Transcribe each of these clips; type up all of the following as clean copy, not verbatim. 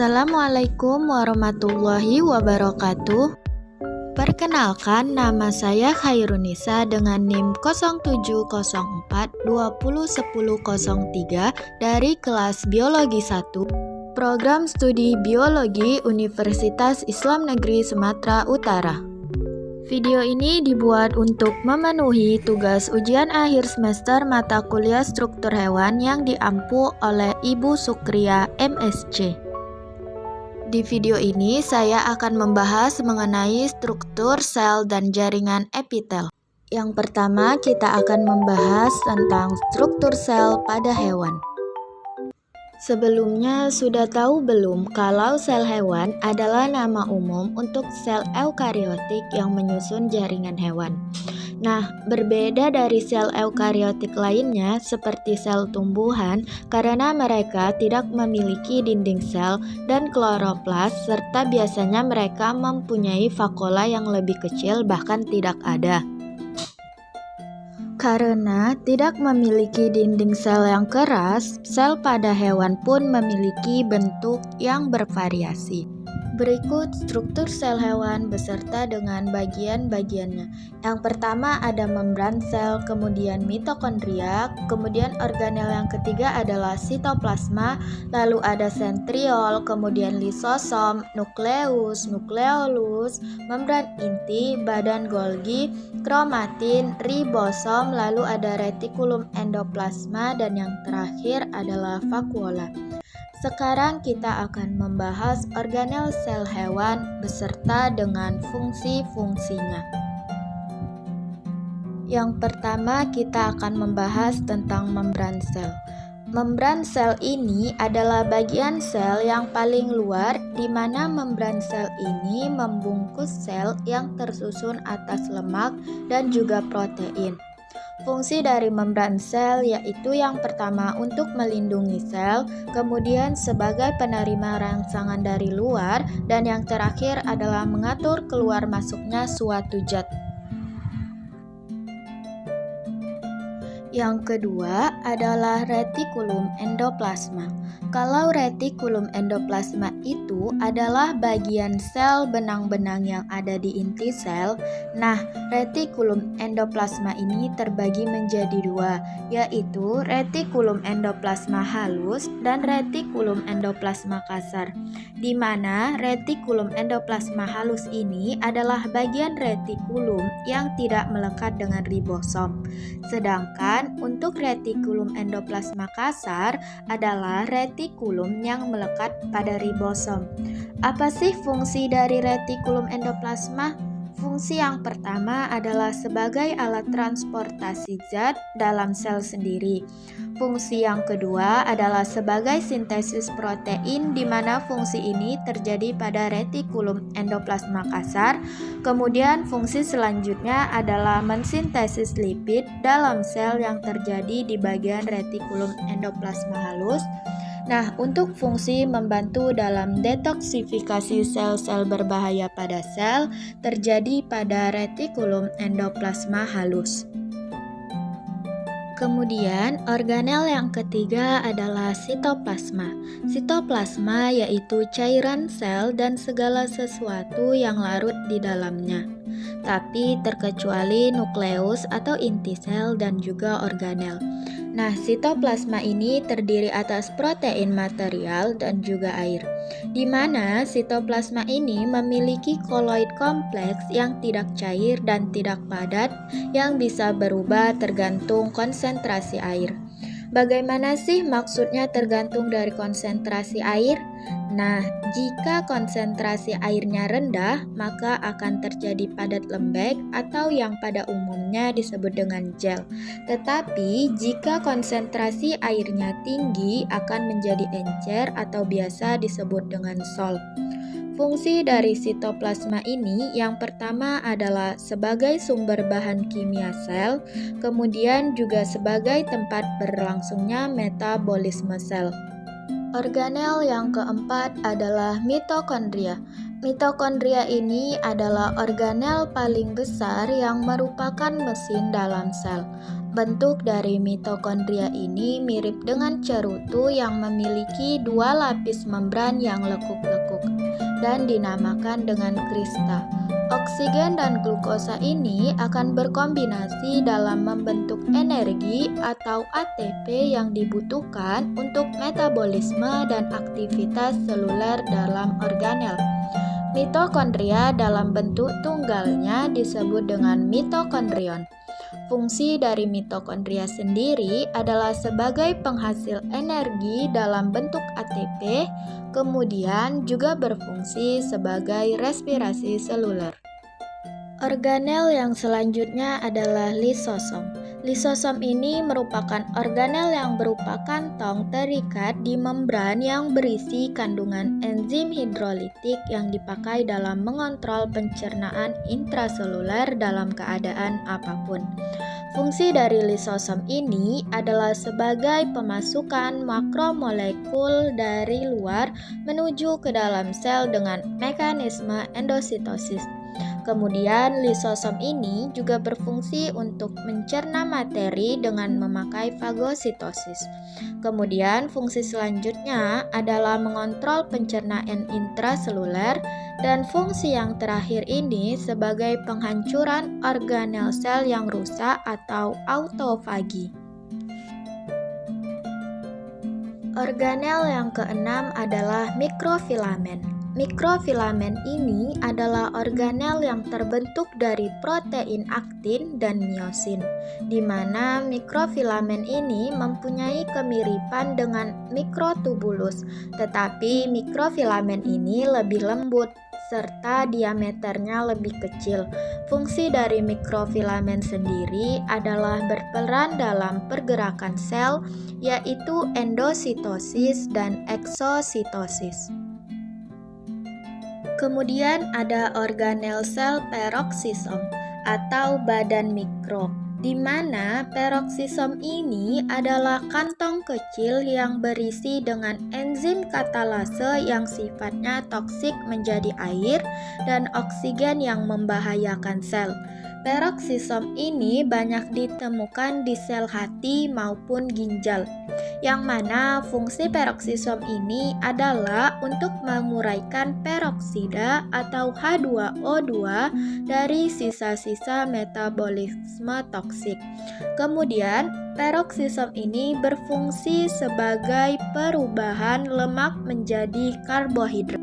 Assalamualaikum warahmatullahi wabarakatuh. Perkenalkan, nama saya Khairunisa dengan NIM 0704201003 dari kelas Biologi 1, Program Studi Biologi Universitas Islam Negeri Sumatera Utara. Video ini dibuat untuk memenuhi tugas ujian akhir semester mata kuliah struktur hewan yang diampu oleh Ibu Sukria, MSc. Di video ini saya akan membahas mengenai struktur sel dan jaringan epitel. Yang pertama, kita akan membahas tentang struktur sel pada hewan. Sebelumnya, sudah tahu belum kalau sel hewan adalah nama umum untuk sel eukariotik yang menyusun jaringan hewan. Nah, berbeda dari sel eukariotik lainnya seperti sel tumbuhan karena mereka tidak memiliki dinding sel dan kloroplas serta biasanya mereka mempunyai vakuola yang lebih kecil bahkan tidak ada. Karena tidak memiliki dinding sel yang keras, sel pada hewan pun memiliki bentuk yang bervariasi. Berikut struktur sel hewan beserta dengan bagian-bagiannya. Yang pertama ada membran sel, kemudian mitokondria, kemudian organel yang ketiga adalah sitoplasma, lalu ada sentriol, kemudian lisosom, nukleus, nukleolus, membran inti, badan Golgi, kromatin, ribosom, lalu ada retikulum endoplasma, dan yang terakhir adalah vakuola. Sekarang kita akan membahas organel sel hewan beserta dengan fungsi-fungsinya. Yang pertama kita akan membahas tentang membran sel. Membran sel ini adalah bagian sel yang paling luar di mana membran sel ini membungkus sel yang tersusun atas lemak dan juga protein. Fungsi dari membran sel yaitu yang pertama untuk melindungi sel, kemudian sebagai penerima rangsangan dari luar, dan yang terakhir adalah mengatur keluar masuknya suatu zat. Yang kedua adalah retikulum endoplasma. Kalau retikulum endoplasma itu adalah bagian sel benang-benang yang ada di inti sel. Nah, retikulum endoplasma ini terbagi menjadi dua, yaitu retikulum endoplasma halus dan retikulum endoplasma kasar. Di mana retikulum endoplasma halus ini adalah bagian retikulum yang tidak melekat dengan ribosom. Sedangkan untuk retikulum endoplasma kasar adalah retikulum yang melekat pada ribosom. Apa sih fungsi dari retikulum endoplasma? Fungsi yang pertama adalah sebagai alat transportasi zat dalam sel sendiri. Fungsi yang kedua adalah sebagai sintesis protein di mana fungsi ini terjadi pada retikulum endoplasma kasar. Kemudian fungsi selanjutnya adalah mensintesis lipid dalam sel yang terjadi di bagian retikulum endoplasma halus. Nah, untuk fungsi membantu dalam detoksifikasi sel-sel berbahaya pada sel terjadi pada retikulum endoplasma halus. Kemudian, organel yang ketiga adalah sitoplasma. Sitoplasma yaitu cairan sel dan segala sesuatu yang larut di dalamnya, tapi terkecuali nukleus atau inti sel dan juga organel. Nah, sitoplasma ini terdiri atas protein material dan juga air, di mana sitoplasma ini memiliki koloid kompleks yang tidak cair dan tidak padat yang bisa berubah tergantung konsentrasi air. Bagaimana sih maksudnya tergantung dari konsentrasi air? Nah, jika konsentrasi airnya rendah, maka akan terjadi padat lembek atau yang pada umumnya disebut dengan gel. Tetapi, jika konsentrasi airnya tinggi, akan menjadi encer atau biasa disebut dengan sol. Fungsi dari sitoplasma ini yang pertama adalah sebagai sumber bahan kimia sel, kemudian juga sebagai tempat berlangsungnya metabolisme sel. Organel yang keempat adalah mitokondria. Mitokondria ini adalah organel paling besar yang merupakan mesin dalam sel. Bentuk dari mitokondria ini mirip dengan cerutu yang memiliki dua lapis membran yang lekuk-lekuk dan dinamakan dengan krista. Oksigen dan glukosa ini akan berkombinasi dalam membentuk energi atau ATP yang dibutuhkan untuk metabolisme dan aktivitas seluler dalam organel. Mitokondria dalam bentuk tunggalnya disebut dengan mitokondrion. Fungsi dari mitokondria sendiri adalah sebagai penghasil energi dalam bentuk ATP, kemudian juga berfungsi sebagai respirasi seluler. Organel yang selanjutnya adalah lisosom. Lisosom ini merupakan organel yang berupa kantong terikat di membran yang berisi kandungan enzim hidrolitik yang dipakai dalam mengontrol pencernaan intraseluler dalam keadaan apapun. Fungsi dari lisosom ini adalah sebagai pemasukan makromolekul dari luar menuju ke dalam sel dengan mekanisme endositosis. Kemudian lisosom ini juga berfungsi untuk mencerna materi dengan memakai fagositosis. Kemudian fungsi selanjutnya adalah mengontrol pencernaan intraseluler dan fungsi yang terakhir ini sebagai penghancuran organel sel yang rusak atau autofagi. Organel yang keenam adalah mikrofilamen. Mikrofilamen ini adalah organel yang terbentuk dari protein aktin dan miosin, di mana mikrofilamen ini mempunyai kemiripan dengan mikrotubulus, tetapi mikrofilamen ini lebih lembut serta diameternya lebih kecil. Fungsi dari mikrofilamen sendiri adalah berperan dalam pergerakan sel, yaitu endositosis dan eksositosis. Kemudian ada organel sel peroksisom atau badan mikro, di mana peroksisom ini adalah kantong kecil yang berisi dengan enzim katalase yang sifatnya toksik menjadi air dan oksigen yang membahayakan sel. Peroksisom ini banyak ditemukan di sel hati maupun ginjal, yang mana fungsi peroksisom ini adalah untuk menguraikan peroksida atau H2O2 dari sisa-sisa metabolisme toksik. Kemudian, peroksisom ini berfungsi sebagai perubahan lemak menjadi karbohidrat.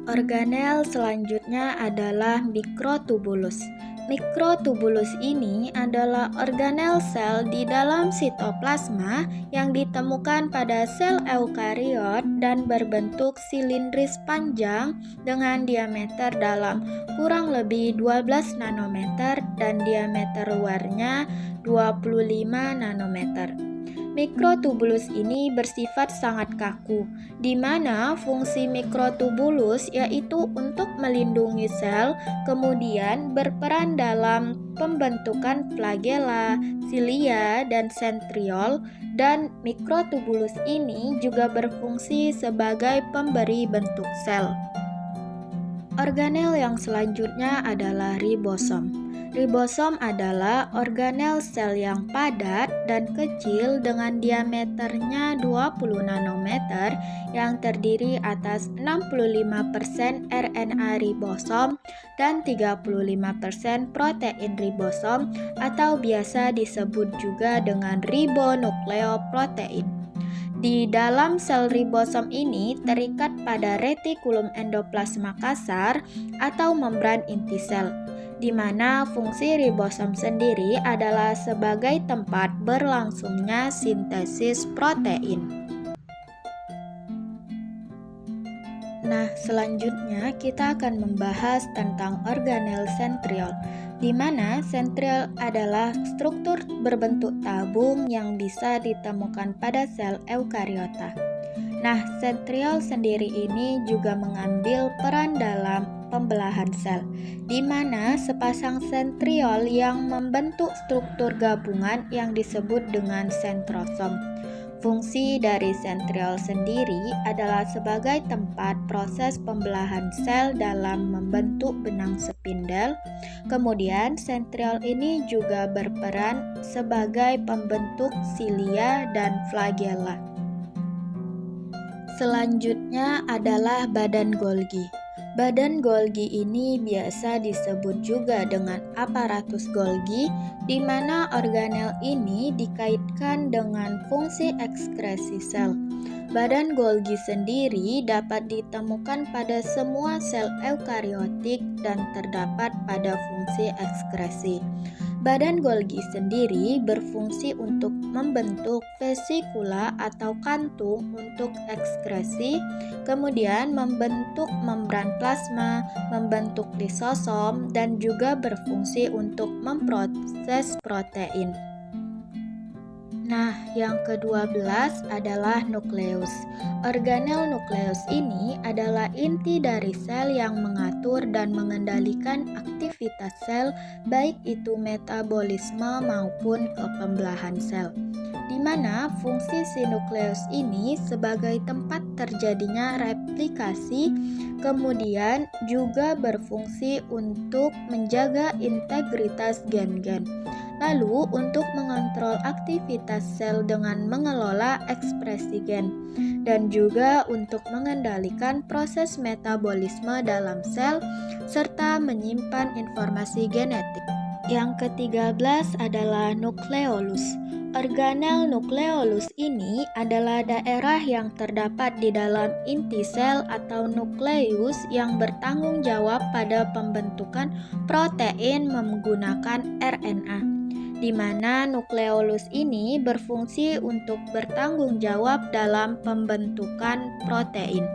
Organel selanjutnya adalah mikrotubulus. Mikrotubulus ini adalah organel sel di dalam sitoplasma yang ditemukan pada sel eukariot dan berbentuk silindris panjang dengan diameter dalam kurang lebih 12 nanometer dan diameter luarnya 25 nanometer. Mikrotubulus ini bersifat sangat kaku, di mana fungsi mikrotubulus yaitu untuk melindungi sel, kemudian berperan dalam pembentukan flagella, silia, dan sentriol, dan mikrotubulus ini juga berfungsi sebagai pemberi bentuk sel. Organel yang selanjutnya adalah ribosom. Ribosom adalah organel sel yang padat dan kecil dengan diameternya 20 nanometer yang terdiri atas 65% RNA ribosom dan 35% protein ribosom atau biasa disebut juga dengan ribonukleoprotein. Di dalam sel ribosom ini terikat pada retikulum endoplasma kasar atau membran inti sel, di mana fungsi ribosom sendiri adalah sebagai tempat berlangsungnya sintesis protein. Nah, selanjutnya kita akan membahas tentang organel sentriol, di mana sentriol adalah struktur berbentuk tabung yang bisa ditemukan pada sel eukariota. Nah, sentriol sendiri ini juga mengambil peran dalam pembelahan sel, di mana sepasang sentriol yang membentuk struktur gabungan yang disebut dengan sentrosom. Fungsi dari sentriol sendiri adalah sebagai tempat proses pembelahan sel dalam membentuk benang spindel. Kemudian sentriol ini juga berperan sebagai pembentuk silia dan flagella. Selanjutnya adalah badan Golgi. Badan Golgi ini biasa disebut juga dengan aparatus Golgi, di mana organel ini dikaitkan dengan fungsi ekskresi sel. Badan Golgi sendiri dapat ditemukan pada semua sel eukariotik dan terdapat pada fungsi ekskresi. Badan Golgi sendiri berfungsi untuk membentuk vesikula atau kantung untuk ekskresi, kemudian membentuk membran plasma, membentuk lisosom, dan juga berfungsi untuk memproses protein. Nah, yang ke-12 adalah nukleus. Organel nukleus ini adalah inti dari sel yang mengatur dan mengendalikan aktivitas sel, baik itu metabolisme maupun kepembelahan sel, di mana fungsi si nukleus ini sebagai tempat terjadinya replikasi, kemudian juga berfungsi untuk menjaga integritas gen-gen. Lalu, untuk mengontrol aktivitas sel dengan mengelola ekspresi gen, dan juga untuk mengendalikan proses metabolisme dalam sel, serta menyimpan informasi genetik. Yang ke-13 adalah nukleolus. Organel nukleolus ini adalah daerah yang terdapat di dalam inti sel atau nukleus yang bertanggung jawab pada pembentukan protein menggunakan RNA, di mana nukleolus ini berfungsi untuk bertanggung jawab dalam pembentukan protein.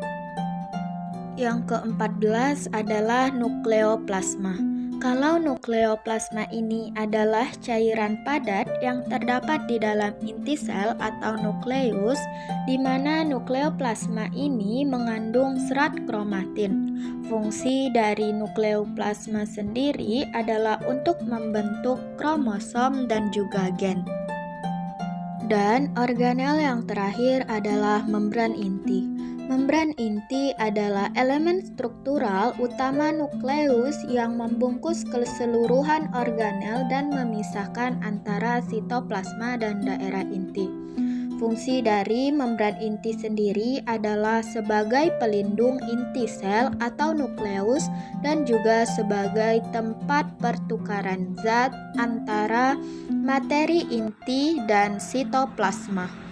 Yang ke-14 adalah nukleoplasma. Kalau nukleoplasma ini adalah cairan padat yang terdapat di dalam inti sel atau nukleus, di mana nukleoplasma ini mengandung serat kromatin. Fungsi dari nukleoplasma sendiri adalah untuk membentuk kromosom dan juga gen. Dan organel yang terakhir adalah membran inti. Membran inti adalah elemen struktural utama nukleus yang membungkus keseluruhan organel dan memisahkan antara sitoplasma dan daerah inti. Fungsi dari membran inti sendiri adalah sebagai pelindung inti sel atau nukleus dan juga sebagai tempat pertukaran zat antara materi inti dan sitoplasma.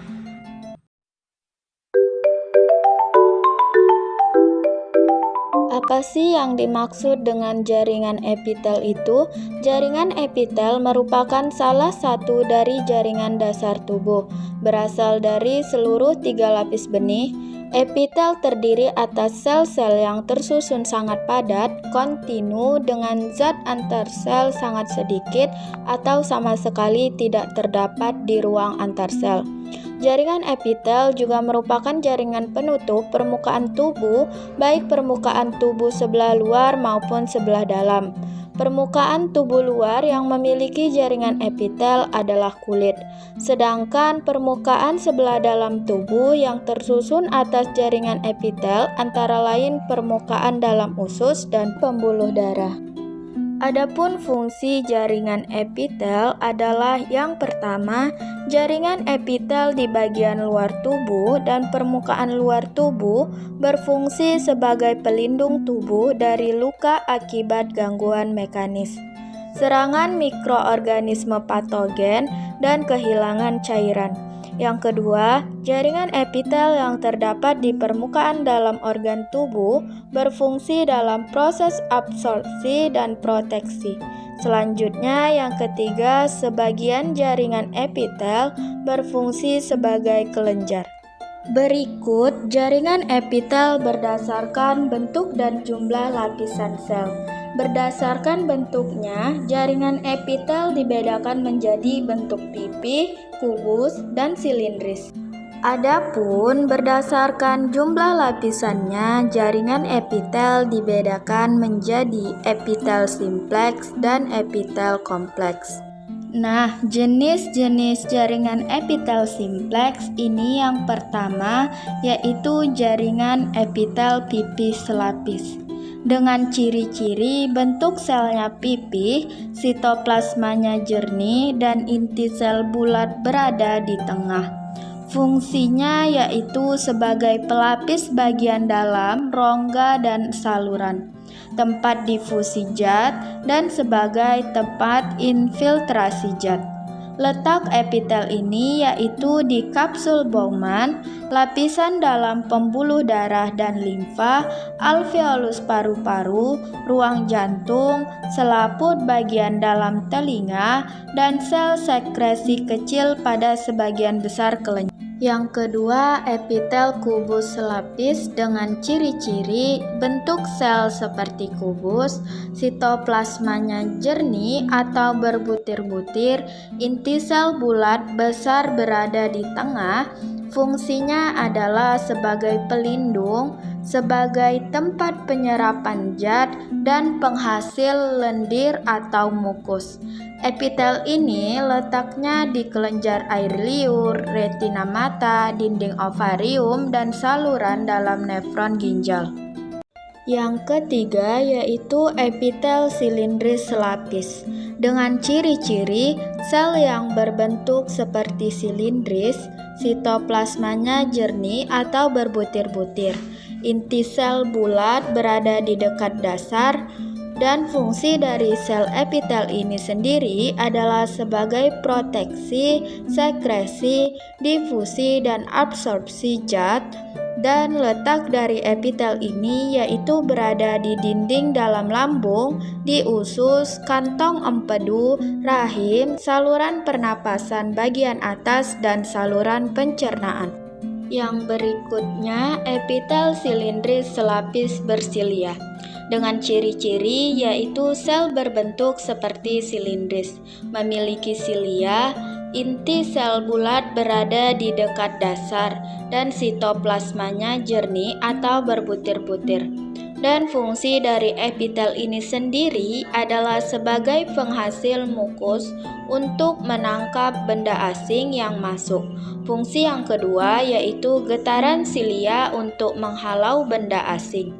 Apa sih yang dimaksud dengan jaringan epitel itu? Jaringan epitel merupakan salah satu dari jaringan dasar tubuh, berasal dari seluruh 3 lapis benih. Epitel terdiri atas sel-sel yang tersusun sangat padat, kontinu dengan zat antar sel sangat sedikit atau sama sekali tidak terdapat di ruang antar sel. Jaringan epitel juga merupakan jaringan penutup permukaan tubuh, baik permukaan tubuh sebelah luar maupun sebelah dalam. Permukaan tubuh luar yang memiliki jaringan epitel adalah kulit, sedangkan permukaan sebelah dalam tubuh yang tersusun atas jaringan epitel antara lain permukaan dalam usus dan pembuluh darah. Adapun fungsi jaringan epitel adalah yang pertama, jaringan epitel di bagian luar tubuh dan permukaan luar tubuh berfungsi sebagai pelindung tubuh dari luka akibat gangguan mekanis, serangan mikroorganisme patogen, dan kehilangan cairan. Yang kedua, jaringan epitel yang terdapat di permukaan dalam organ tubuh berfungsi dalam proses absorpsi dan proteksi. Selanjutnya, yang ketiga, sebagian jaringan epitel berfungsi sebagai kelenjar. Berikut jaringan epitel berdasarkan bentuk dan jumlah lapisan sel. Berdasarkan bentuknya, jaringan epitel dibedakan menjadi bentuk pipih, kubus, dan silindris. Adapun berdasarkan jumlah lapisannya, jaringan epitel dibedakan menjadi epitel simpleks dan epitel kompleks. Nah, jenis-jenis jaringan epitel simpleks ini yang pertama yaitu jaringan epitel pipih selapis. Dengan ciri-ciri bentuk selnya pipih, sitoplasmanya jernih dan inti sel bulat berada di tengah. Fungsinya yaitu sebagai pelapis bagian dalam rongga dan saluran, tempat difusi zat, dan sebagai tempat infiltrasi zat. Letak epitel ini yaitu di kapsul Bowman, lapisan dalam pembuluh darah dan limfa, alveolus paru-paru, ruang jantung, selaput bagian dalam telinga, dan sel sekresi kecil pada sebagian besar kelenjar. Yang kedua, epitel kubus selapis dengan ciri-ciri bentuk sel seperti kubus, sitoplasmanya jernih atau berbutir-butir, inti sel bulat besar berada di tengah. Fungsinya adalah sebagai pelindung, sebagai tempat penyerapan zat, dan penghasil lendir atau mukus. Epitel ini letaknya di kelenjar air liur, retina mata, dinding ovarium, dan saluran dalam nefron ginjal. Yang ketiga yaitu epitel silindris selapis. Dengan ciri-ciri sel yang berbentuk seperti silindris, sitoplasmanya jernih atau berbutir-butir, inti sel bulat berada di dekat dasar, dan fungsi dari sel epitel ini sendiri adalah sebagai proteksi, sekresi, difusi, dan absorpsi zat. Dan letak dari epitel ini yaitu berada di dinding dalam lambung, di usus, kantong empedu, rahim, saluran pernapasan bagian atas, dan saluran pencernaan. Yang berikutnya, epitel silindris selapis bersilia. Dengan ciri-ciri yaitu sel berbentuk seperti silindris, memiliki silia, inti sel bulat berada di dekat dasar, dan sitoplasmanya jernih atau berbutir-butir. Dan fungsi dari epitel ini sendiri adalah sebagai penghasil mukus untuk menangkap benda asing yang masuk. Fungsi yang kedua yaitu getaran silia untuk menghalau benda asing.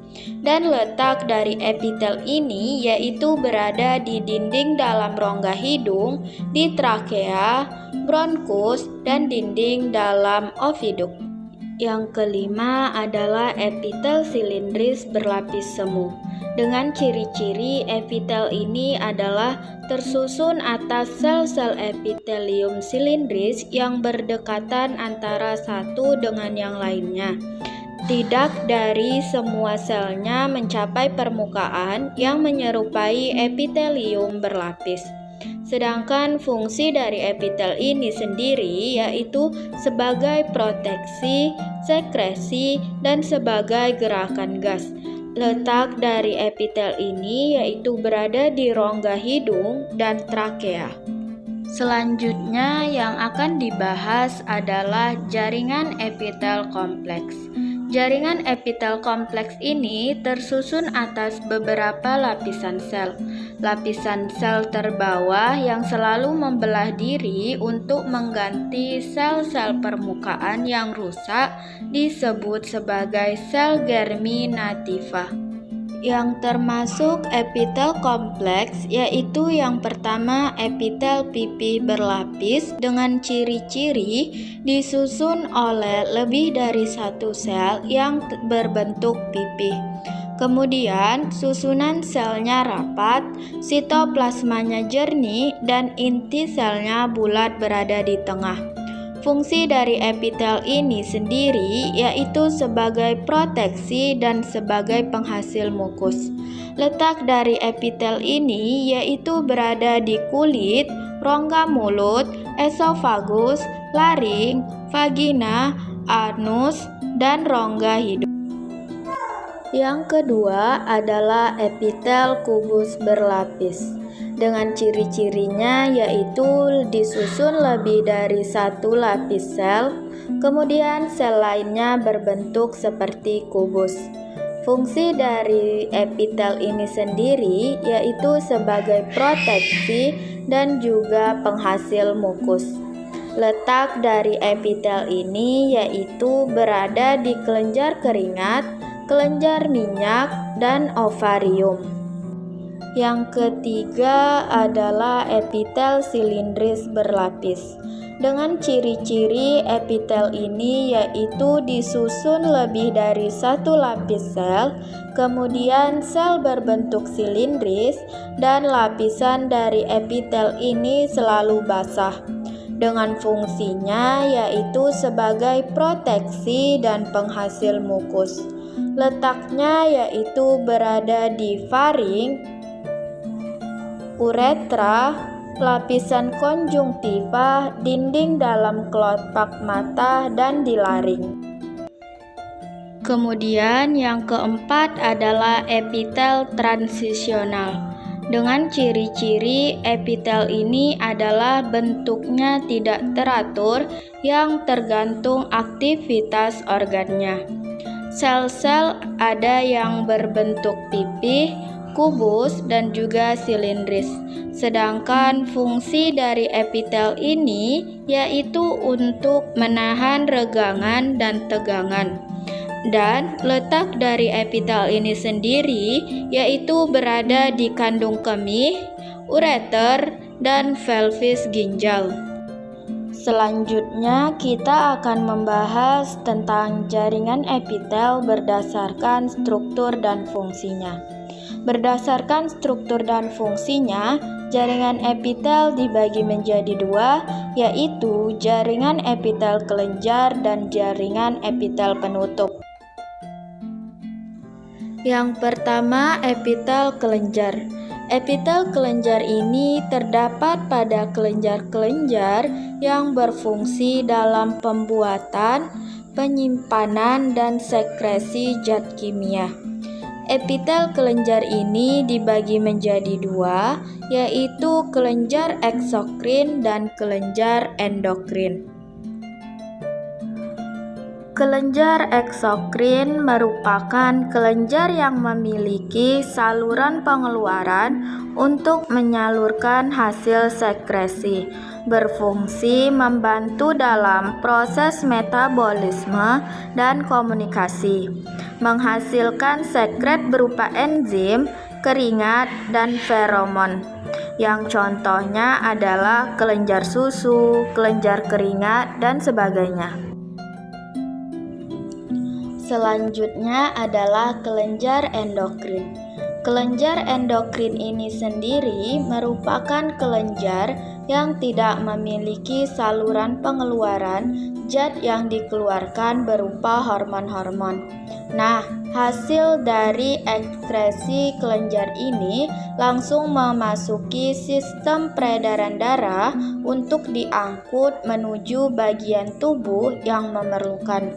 Dan letak dari epitel ini yaitu berada di dinding dalam rongga hidung, di trakea, bronkus, dan dinding dalam oviduk. Yang kelima adalah epitel silindris berlapis semu. Dengan ciri-ciri epitel ini adalah tersusun atas sel-sel epitelium silindris yang berdekatan antara satu dengan yang lainnya. Tidak dari semua selnya mencapai permukaan yang menyerupai epitelium berlapis. Sedangkan fungsi dari epitel ini sendiri yaitu sebagai proteksi, sekresi, dan sebagai gerakan gas. Letak dari epitel ini yaitu berada di rongga hidung dan trakea. Selanjutnya yang akan dibahas adalah jaringan epitel kompleks. Jaringan epitel kompleks ini tersusun atas beberapa lapisan sel. Lapisan sel terbawah yang selalu membelah diri untuk mengganti sel-sel permukaan yang rusak disebut sebagai sel germinativa. Yang termasuk epitel kompleks yaitu yang pertama epitel pipih berlapis dengan ciri-ciri disusun oleh lebih dari satu sel yang berbentuk pipih. Kemudian susunan selnya rapat, sitoplasmanya jernih, dan inti selnya bulat berada di tengah. Fungsi dari epitel ini sendiri yaitu sebagai proteksi dan sebagai penghasil mukus. Letak dari epitel ini yaitu berada di kulit, rongga mulut, esofagus, laring, vagina, anus, dan rongga hidung. Yang kedua adalah epitel kubus berlapis. Dengan ciri-cirinya yaitu disusun lebih dari satu lapis sel, kemudian sel lainnya berbentuk seperti kubus. Fungsi dari epitel ini sendiri yaitu sebagai proteksi dan juga penghasil mukus. Letak dari epitel ini yaitu berada di kelenjar keringat, kelenjar minyak, dan ovarium. Yang ketiga adalah epitel silindris berlapis. Dengan ciri-ciri epitel ini yaitu disusun lebih dari satu lapis sel, kemudian sel berbentuk silindris, dan lapisan dari epitel ini selalu basah. Dengan fungsinya yaitu sebagai proteksi dan penghasil mukus. Letaknya yaitu berada di faring, uretra, lapisan konjungtiva, dinding dalam kelopak mata, dan di laring. Kemudian yang keempat adalah epitel transisional. Dengan ciri-ciri epitel ini adalah bentuknya tidak teratur yang tergantung aktivitas organnya. Sel-sel ada yang berbentuk pipih, kubus, dan juga silindris. Sedangkan fungsi dari epitel ini yaitu untuk menahan regangan dan tegangan. Dan letak dari epitel ini sendiri yaitu berada di kandung kemih, ureter, dan pelvis ginjal. Selanjutnya kita akan membahas tentang jaringan epitel berdasarkan struktur dan fungsinya. Berdasarkan struktur dan fungsinya, jaringan epitel dibagi menjadi dua, yaitu jaringan epitel kelenjar dan jaringan epitel penutup. Yang pertama, epitel kelenjar. Epitel kelenjar ini terdapat pada kelenjar-kelenjar yang berfungsi dalam pembuatan, penyimpanan, dan sekresi zat kimia. Epitel kelenjar ini dibagi menjadi dua, yaitu kelenjar eksokrin dan kelenjar endokrin. Kelenjar eksokrin merupakan kelenjar yang memiliki saluran pengeluaran untuk menyalurkan hasil sekresi, berfungsi membantu dalam proses metabolisme dan komunikasi, menghasilkan sekret berupa enzim, keringat, dan feromon. Yang contohnya adalah kelenjar susu, kelenjar keringat, dan sebagainya. Selanjutnya adalah kelenjar endokrin. Kelenjar endokrin ini sendiri merupakan kelenjar yang tidak memiliki saluran pengeluaran zat yang dikeluarkan berupa hormon-hormon. Nah, hasil dari ekskresi kelenjar ini langsung memasuki sistem peredaran darah untuk diangkut menuju bagian tubuh yang memerlukan.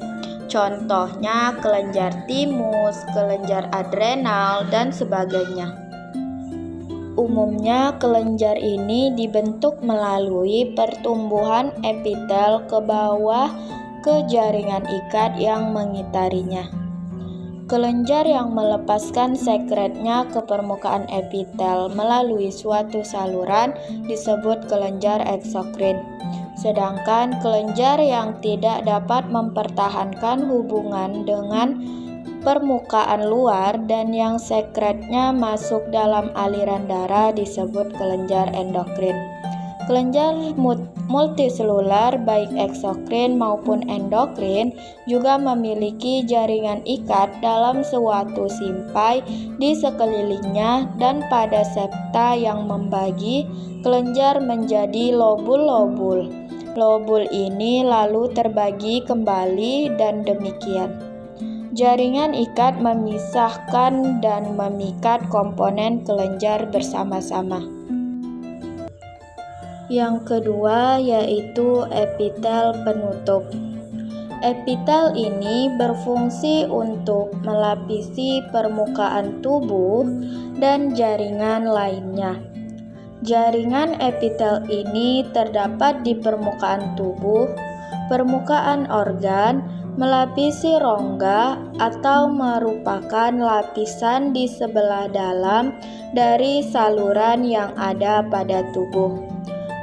Contohnya kelenjar timus, kelenjar adrenal, dan sebagainya. Umumnya kelenjar ini dibentuk melalui pertumbuhan epitel ke bawah ke jaringan ikat yang mengitarinya. Kelenjar yang melepaskan sekretnya ke permukaan epitel melalui suatu saluran disebut kelenjar eksokrin. Sedangkan kelenjar yang tidak dapat mempertahankan hubungan dengan permukaan luar dan yang sekretnya masuk dalam aliran darah disebut kelenjar endokrin. Kelenjar multiselular baik eksokrin maupun endokrin juga memiliki jaringan ikat dalam suatu simpai di sekelilingnya dan pada septa yang membagi kelenjar menjadi lobul-lobul. Lobul ini lalu terbagi kembali dan demikian. Jaringan ikat memisahkan dan memikat komponen kelenjar bersama-sama. Yang kedua yaitu epitel penutup. Epitel ini berfungsi untuk melapisi permukaan tubuh dan jaringan lainnya. Jaringan epitel ini terdapat di permukaan tubuh, permukaan organ, Melapisi rongga atau merupakan lapisan di sebelah dalam dari saluran yang ada pada tubuh.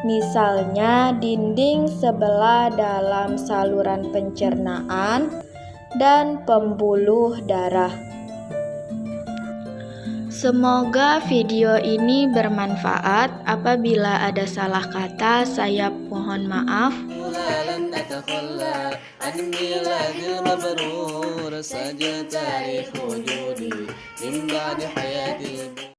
Misalnya dinding sebelah dalam saluran pencernaan dan pembuluh darah. Semoga video ini bermanfaat. Apabila ada salah kata, saya mohon maaf. لن أتخلى عن ميلاد المبرور سجى تاريخ وجودي